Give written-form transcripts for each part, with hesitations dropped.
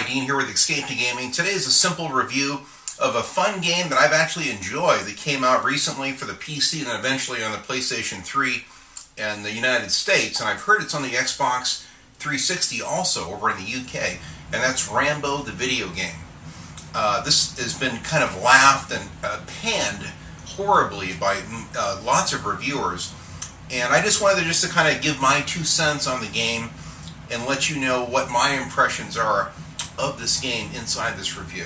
Dean here with Escape to Gaming. Today is a simple review of a fun game that I've actually enjoyed that came out recently for the PC and eventually on the PlayStation 3 in the United States. And I've heard it's on the Xbox 360 also over in the UK. And that's Rambo the video game. This has been kind of laughed and panned horribly by lots of reviewers. And I just wanted to kind of give my 2 cents on the game and let you know what my impressions are of this game inside this review.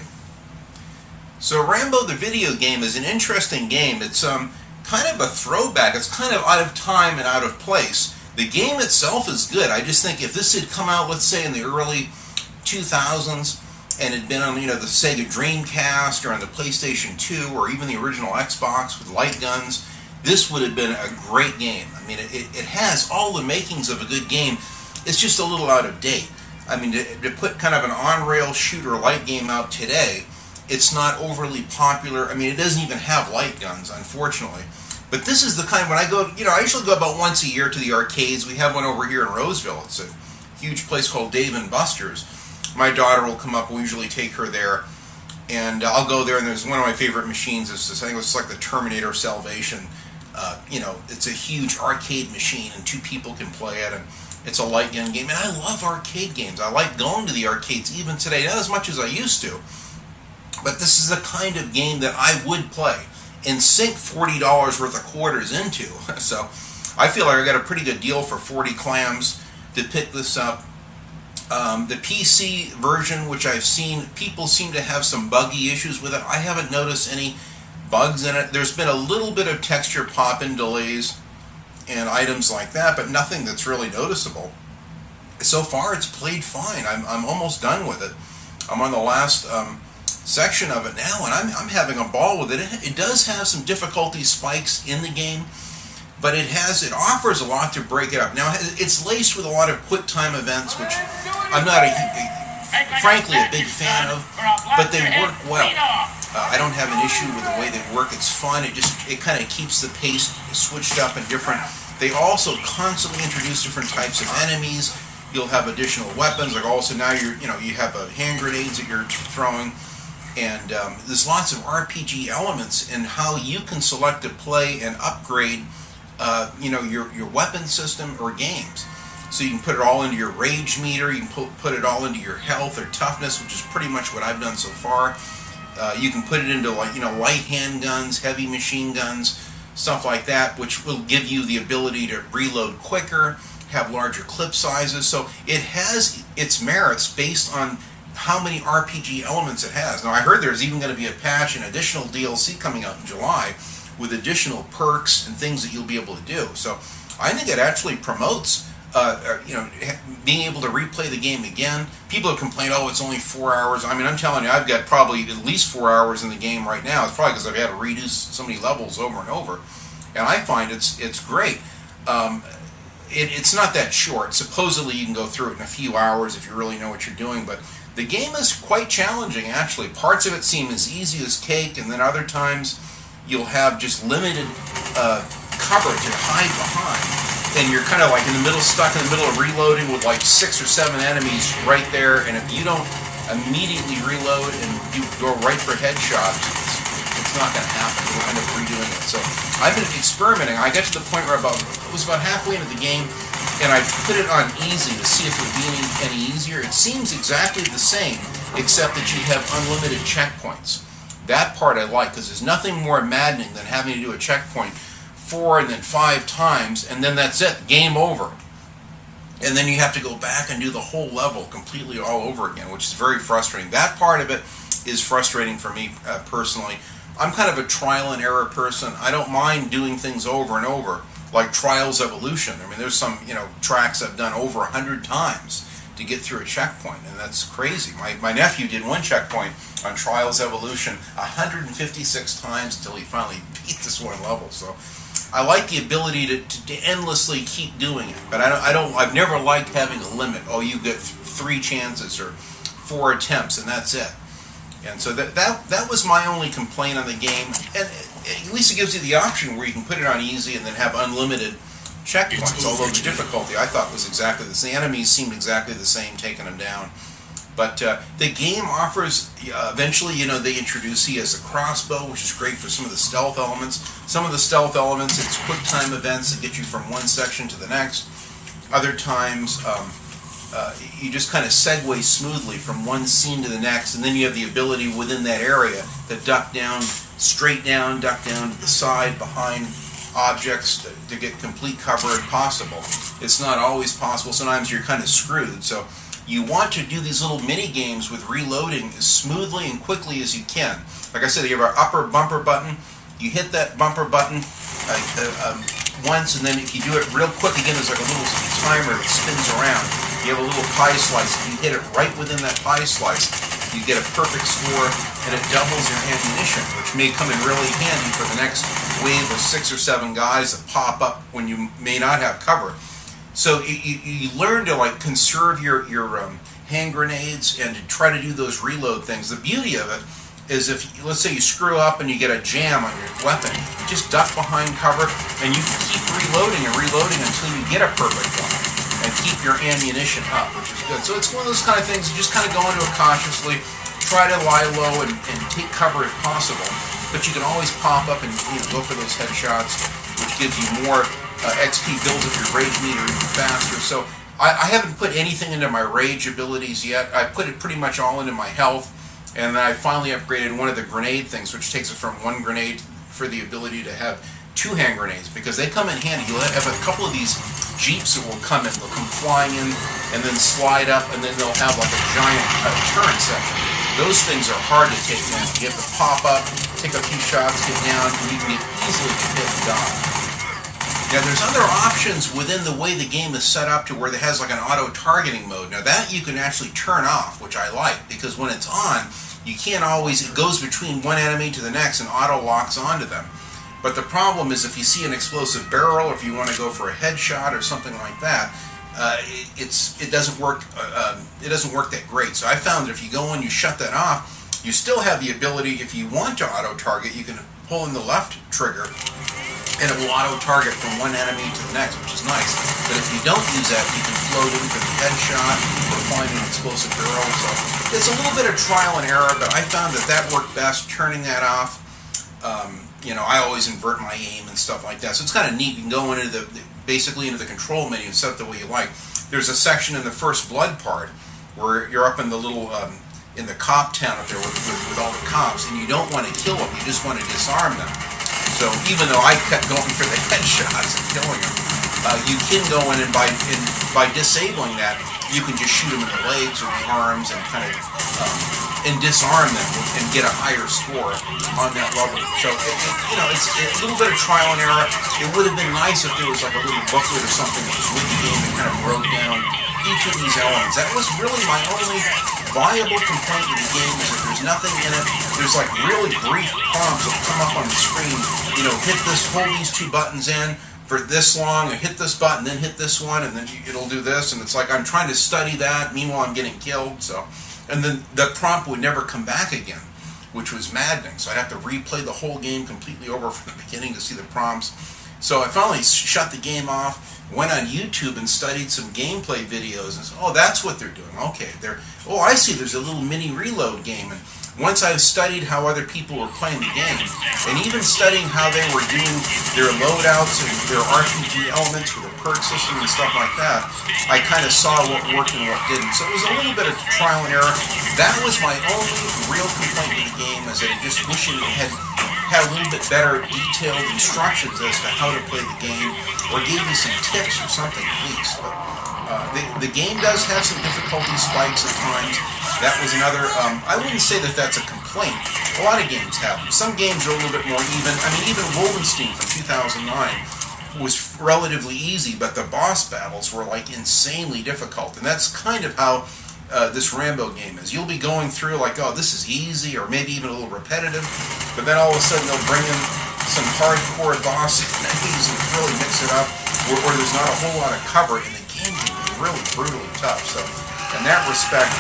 So Rambo the video game is an interesting game. It's kind of a throwback. It's kind of out of time and out of place. The game itself is good. I just think if this had come out, let's say in the early 2000s, and had been on the Sega Dreamcast or on the PlayStation 2 or even the original Xbox with light guns, this would have been a great game. I mean, it has all the makings of a good game. It's just a little out of date. I mean, to put kind of an on-rail shooter light game out today, it's not overly popular. I mean, it doesn't even have light guns, unfortunately. But this is the kind, when I go, I usually go about once a year to the arcades. We have one over here in Roseville. It's a huge place called Dave & Buster's. My daughter will come up. We usually take her there. And I'll go there, and there's one of my favorite machines. It's this, I think it's like the Terminator Salvation. It's a huge arcade machine, and 2 people can play it. And it's a light gun game, and I love arcade games. I like going to the arcades even today, not as much as I used to. But this is the kind of game that I would play and sink $40 worth of quarters into. So I feel like I got a pretty good deal for 40 clams to pick this up. The PC version, which I've seen, people seem to have some buggy issues with it. I haven't noticed any bugs in it. There's been a little bit of texture pop-in delays and items like that, but nothing that's really noticeable. So far, it's played fine. I'm almost done with it. I'm on the last section of it now, and I'm having a ball with it. It does have some difficulty spikes in the game, but it offers a lot to break it up. Now, it's laced with a lot of quick time events, which I'm not frankly a big fan of, but they work well. I don't have an issue with the way they work. It's fun. It kind of keeps the pace switched up and different. They also constantly introduce different types of enemies. You'll have additional weapons. Like also now you have hand grenades that you're throwing, and there's lots of RPG elements in how you can select to play and upgrade, your weapon system or games. So you can put it all into your rage meter. You can put it all into your health or toughness, which is pretty much what I've done so far. You can put it into light handguns, heavy machine guns, stuff like that, which will give you the ability to reload quicker, have larger clip sizes. So it has its merits based on how many RPG elements it has. Now I heard there's even going to be a patch and additional DLC coming out in July with additional perks and things that you'll be able to do. So I think it actually promotes being able to replay the game again. People have complained, oh, it's only 4 hours. I mean, I'm telling you, I've got probably at least 4 hours in the game right now. It's probably because I've had to redo so many levels over and over. And I find it's great. It's not that short. Supposedly you can go through it in a few hours if you really know what you're doing, but the game is quite challenging, actually. Parts of it seem as easy as cake, and then other times you'll have just limited cover to hide behind. And you're kind of like stuck in the middle of reloading with like 6 or 7 enemies right there, and if you don't immediately reload and you go right for headshots, it's not going to happen. You'll end up redoing it. So I've been experimenting. I got to the point where it was about halfway into the game, and I put it on easy to see if it would be any easier. It seems exactly the same, except that you have unlimited checkpoints. That part I like, because there's nothing more maddening than having to do a checkpoint 4 and then 5 times, and then that's it, game over. And then you have to go back and do the whole level completely all over again, which is very frustrating. That part of it is frustrating for me personally. I'm kind of a trial and error person. I don't mind doing things over and over, like Trials Evolution. I mean, there's some tracks I've done over 100 times to get through a checkpoint, and that's crazy. My nephew did one checkpoint on Trials Evolution 156 times until he finally beat this one level. So I like the ability to endlessly keep doing it, but I've never liked having a limit. Oh, you get 3 chances or 4 attempts, and that's it. And so that was my only complaint on the game. And at least it gives you the option where you can put it on easy and then have unlimited checkpoints. Although the difficulty I thought was exactly the same. The enemies seemed exactly the same, taking them down. But the game offers, eventually, you know, they introduce he has a crossbow, which is great for some of the stealth elements. Some of the stealth elements, it's quick time events that get you from one section to the next. Other times, you just kind of segue smoothly from one scene to the next, and then you have the ability within that area to duck down, straight down, duck down to the side, behind objects to get complete cover if possible. It's not always possible. Sometimes you're kind of screwed. So you want to do these little mini games with reloading as smoothly and quickly as you can. Like I said, you have our upper bumper button. You hit that bumper button once, and then if you do it real quick again, there's like a little timer that spins around. You have a little pie slice. If you hit it right within that pie slice, you get a perfect score, and it doubles your ammunition, which may come in really handy for the next wave of 6 or 7 guys that pop up when you may not have cover. So you learn to like conserve your hand grenades and to try to do those reload things. The beauty of it is if, let's say you screw up and you get a jam on your weapon, you just duck behind cover and you can keep reloading and reloading until you get a perfect one and keep your ammunition up, which is good. So it's one of those kind of things, you just kind of go into it cautiously, try to lie low and take cover if possible, but you can always pop up and go for those headshots, which gives you more XP, builds up your rage meter even faster. So I haven't put anything into my rage abilities yet. I put it pretty much all into my health, and then I finally upgraded one of the grenade things, which takes it from 1 grenade for the ability to have 2 hand grenades, because they come in handy. You'll have a couple of these jeeps that will come in. They'll come flying in and then slide up, and then they'll have like a giant turret section. Those things are hard to take down. You have to pop up, take a few shots, get down, and you can easily get hit and die. Now there's other options within the way the game is set up to where it has like an auto-targeting mode. Now that you can actually turn off, which I like, because when it's on, you can't always, it goes between one enemy to the next and auto-locks onto them. But the problem is if you see an explosive barrel, or if you want to go for a headshot or something like that, it doesn't work that great. So I found that if you go and you shut that off, you still have the ability, if you want to auto-target, you can pull in the left trigger and it will auto-target from one enemy to the next, which is nice. But if you don't use that, you can float in for the headshot or find an explosive barrel. So it's a little bit of trial and error, but I found that worked best, turning that off. You know, I always invert my aim and stuff like that. So it's kind of neat. You can go into basically into the control menu and set the way you like. There's a section in the First Blood part where you're up in the little, in the cop town up there with all the cops, and you don't want to kill them, you just want to disarm them. So even though I kept going for the headshots and killing them, you can go in and by disabling that, you can just shoot them in the legs or the arms and kind of and disarm them and get a higher score on that level. So it's a little bit of trial and error. It would have been nice if there was like a little booklet or something that was with the game that kind of broke down each of these elements. That was really my only viable complaint with the game, is that there's nothing in it. There's like really brief prompts that come up on the screen. You know, hit this, hold these 2 buttons in for this long, or hit this button, then hit this one, and then it'll do this. And it's like I'm trying to study that. Meanwhile, I'm getting killed. So, and then the prompt would never come back again, which was maddening. So I'd have to replay the whole game completely over from the beginning to see the prompts. So I finally shut the game off, went on YouTube and studied some gameplay videos, and said, oh, that's what they're doing. Okay, oh, I see, there's a little mini reload game. And once I studied how other people were playing the game, and even studying how they were doing their loadouts and their RPG elements with a perk system and stuff like that, I kind of saw what worked and what didn't. So it was a little bit of trial and error. That was my only real complaint with the game, is that I just wish it had a little bit better detailed instructions as to how to play the game, or gave you some tips or something at least. But the game does have some difficulty spikes at times. That was another, I wouldn't say that that's a complaint. A lot of games have them. Some games are a little bit more even. I mean, even Wolfenstein from 2009 was relatively easy, but the boss battles were like insanely difficult. And that's kind of how this Rambo game is. You'll be going through like, oh, this is easy, or maybe even a little repetitive, but then all of a sudden they'll bring in some hardcore boss enemies and really mix it up, where there's not a whole lot of cover, and the game can be really brutally tough. So in that respect,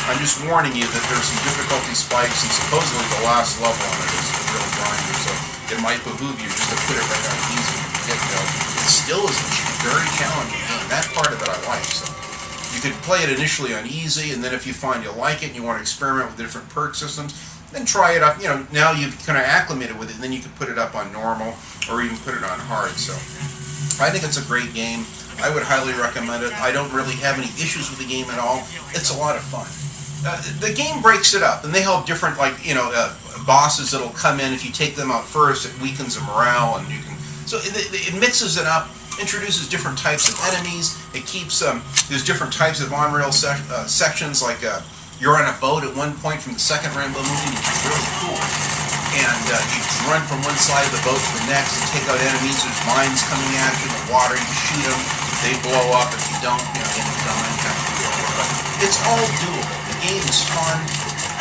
I'm just warning you that there's some difficulty spikes, and supposedly the last level on it is a real grinder, so it might behoove you just to put it right on easy from the get-go. It still is a very challenging game. That part of it I like. So You could play it initially on easy, and then if you find you like it and you want to experiment with different perk systems, then try it up. You know, now you've kind of acclimated with it, and then you can put it up on normal or even put it on hard. So I think it's a great game. I would highly recommend it. I don't really have any issues with the game at all. It's a lot of fun. The game breaks it up, and they have different, like, you know, bosses that'll come in. If you take them out first, it weakens the morale, and you can. So it mixes it up, introduces different types of enemies. It keeps there's different types of on-rail sections, like you're on a boat at one point from the second Rambo movie, which is really cool. And you run from one side of the boat to the next and take out enemies. There's mines coming at you in the water. You shoot them, they blow up. If you don't, you know, then you die. Kind of deal. But it's all doable. The game is fun.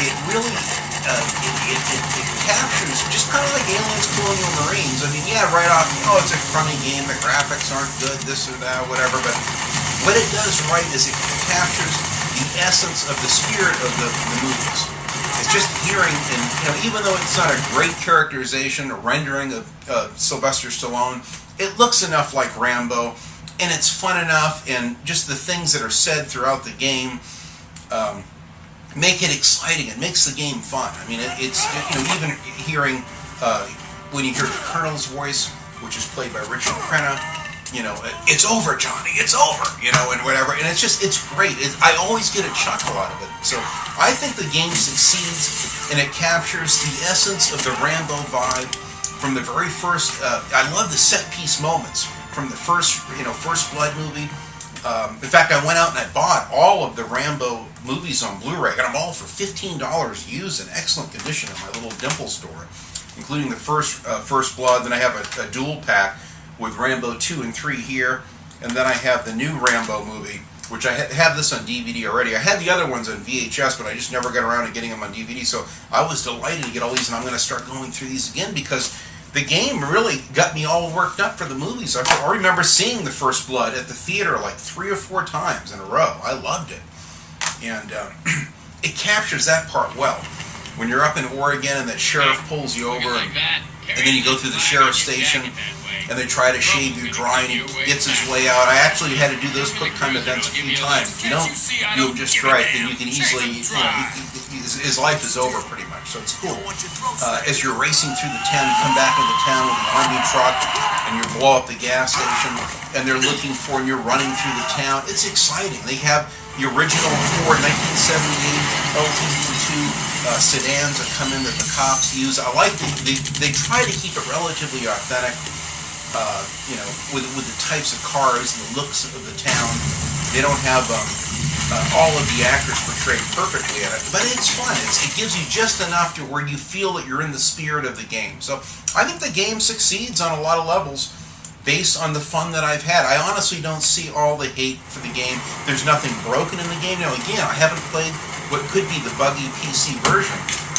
It really it captures, just kind of like Aliens Colonial Marines. I mean, yeah, right off, oh, it's a crummy game. The graphics aren't good, this or that, whatever. But what it does right is it captures the essence of the spirit of the movies. It's just hearing, and you know, even though it's not a great characterization or rendering of Sylvester Stallone, it looks enough like Rambo, and it's fun enough, and just the things that are said throughout the game make it exciting. It makes the game fun. I mean, it's you know, even hearing when you hear the Colonel's voice, which is played by Richard Crenna. You know, it's over, Johnny, it's over, you know, and whatever. And it's just, it's great. I always get a chuckle out of it. So I think the game succeeds, and it captures the essence of the Rambo vibe from the very first. I love the set piece moments from the first, you know, First Blood movie. In fact, I went out and I bought all of the Rambo movies on Blu-ray. I got them all for $15 used in excellent condition in my little Dimple store, including the First Blood. Then I have a dual pack with Rambo 2 and 3 here, and then I have the new Rambo movie, which I have this on DVD already. I had the other ones on VHS, but I just never got around to getting them on DVD, so I was delighted to get all these, and I'm going to start going through these again, because the game really got me all worked up for the movies. I remember seeing the First Blood at the theater like 3 or 4 times in a row. I loved it. And it captures that part well. When you're up in Oregon and that sheriff pulls you over, and then you go through the sheriff's station, and they try to shave you dry, and he gets his way out. I actually had to do those quick time events a few times. If you don't do them just right, then you can easily, you know, his life is over pretty much, so it's cool. As you're racing through the town, you come back into town with an army truck, and you blow up the gas station, and they're looking for you, and you're running through the town. It's exciting. They have the original Ford 1978 LTD2 sedans that come in that the cops use. I like they try to keep it relatively authentic. You know, with the types of cars and the looks of the town. They don't have all of the actors portrayed perfectly in it, but it's fun. It gives you just enough to where you feel that you're in the spirit of the game. So I think the game succeeds on a lot of levels based on the fun that I've had. I honestly don't see all the hate for the game. There's nothing broken in the game. Now, again, I haven't played what could be the buggy PC version,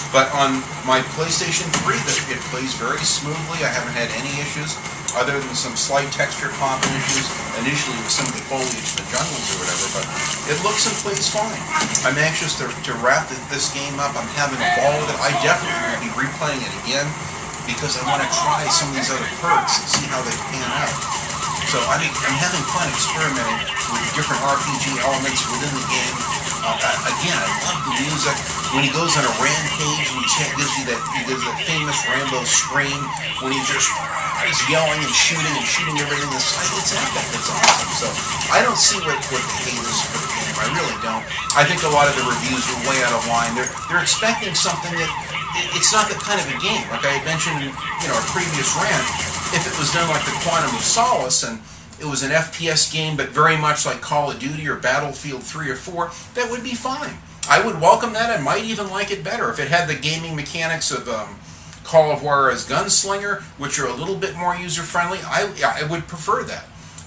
but on my PlayStation 3, it plays very smoothly. I haven't had any issues, other than some slight texture popping issues initially with some of the foliage in the jungles or whatever, but it looks and plays fine. I'm anxious to wrap this game up. I'm having a ball with it. I definitely will be replaying it again, because I want to try some of these other perks and see how they pan out. So I'm having fun experimenting with different RPG elements within the game. Again, I love the music. When he goes on a rampage and he gives you that famous Rambo scream, when he just is yelling and shooting everything in sight. It's epic. It's awesome. So I don't see what the hate is for the game. I really don't. I think a lot of the reviews are way out of line. They're expecting something that it's not that kind of a game. Like I had mentioned, you know, a previous rant, if it was done like the Quantum of Solace and it was an FPS game, but very much like Call of Duty or Battlefield 3 or 4, that would be fine. I would welcome that. I might even like it better if it had the gaming mechanics of Call of Juarez Gunslinger, which are a little bit more user-friendly. I would prefer that.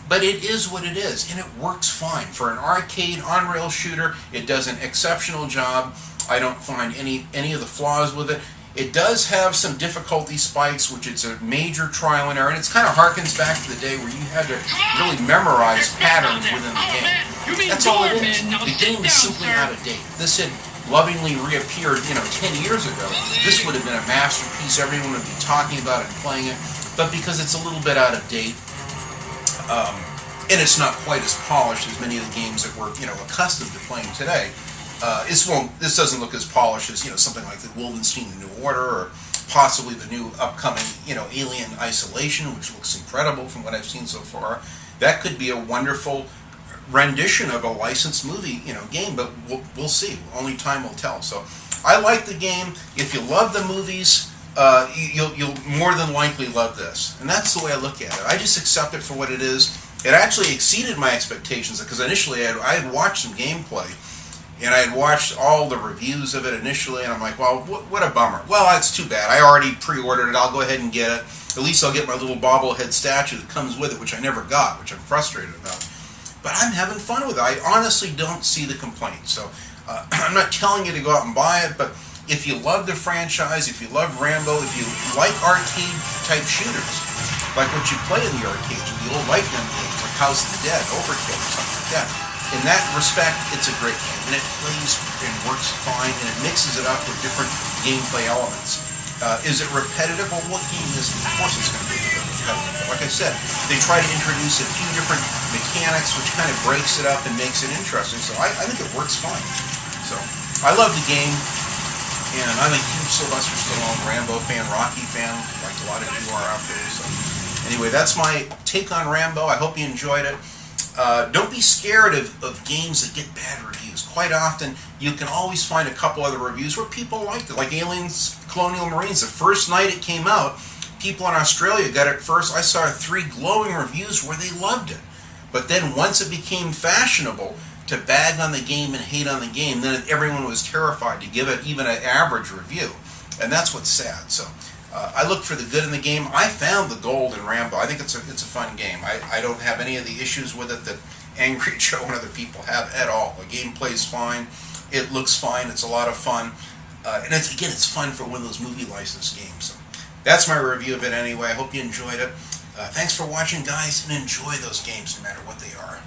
But it is what it is, and it works fine. For an arcade on-rail shooter, it does an exceptional job. I don't find any of the flaws with it. It does have some difficulty spikes, which it's a major trial and error, and it kind of harkens back to the day where you had to really memorize patterns within the game. That's all it is. The game is simply out of date. This had lovingly reappeared, 10 years ago. This would have been a masterpiece. Everyone would be talking about it and playing it. But because it's a little bit out of date, and it's not quite as polished as many of the games that we're accustomed to playing today. This doesn't look as polished as something like the Wolfenstein: The New Order, or possibly the new upcoming Alien Isolation, which looks incredible from what I've seen so far. That could be a wonderful rendition of a licensed movie game, but we'll see. Only time will tell. So I like the game. If you love the movies, you'll more than likely love this, and that's the way I look at it. I just accept it for what it is. It actually exceeded my expectations, because initially I had watched some gameplay, and I had watched all the reviews of it initially, and I'm like, well, what a bummer. Well, that's too bad. I already pre-ordered it. I'll go ahead and get it. At least I'll get my little bobblehead statue that comes with it, which I never got, which I'm frustrated about. But I'm having fun with it. I honestly don't see the complaint. So I'm not telling you to go out and buy it, but if you love the franchise, if you love Rambo, if you like arcade-type shooters, like what you play in the arcades, or the old light gun games, like House of the Dead, Overkill, or something like that, in that respect, it's a great game, and it plays and works fine, and it mixes it up with different gameplay elements. Is it repetitive? Well, what game is it? Of course it's going to be repetitive. But like I said, they try to introduce a few different mechanics, which kind of breaks it up and makes it interesting, so I think it works fine. So, I love the game, and I'm a huge Sylvester Stallone Rambo fan, Rocky fan, like a lot of you are out there. So, anyway, that's my take on Rambo. I hope you enjoyed it. Don't be scared of games that get bad reviews. Quite often, you can always find a couple other reviews where people liked it, like Aliens Colonial Marines. The first night it came out, people in Australia got it first. I saw 3 glowing reviews where they loved it. But then once it became fashionable to bag on the game and hate on the game, then everyone was terrified to give it even an average review. And that's what's sad. So I look for the good in the game. I found the gold in Rambo. I think it's a fun game. I don't have any of the issues with it that Angry Joe and other people have at all. The game plays fine. It looks fine. It's a lot of fun. And it's fun for one of those movie licensed games. So that's my review of it anyway. I hope you enjoyed it. Thanks for watching, guys, and enjoy those games no matter what they are.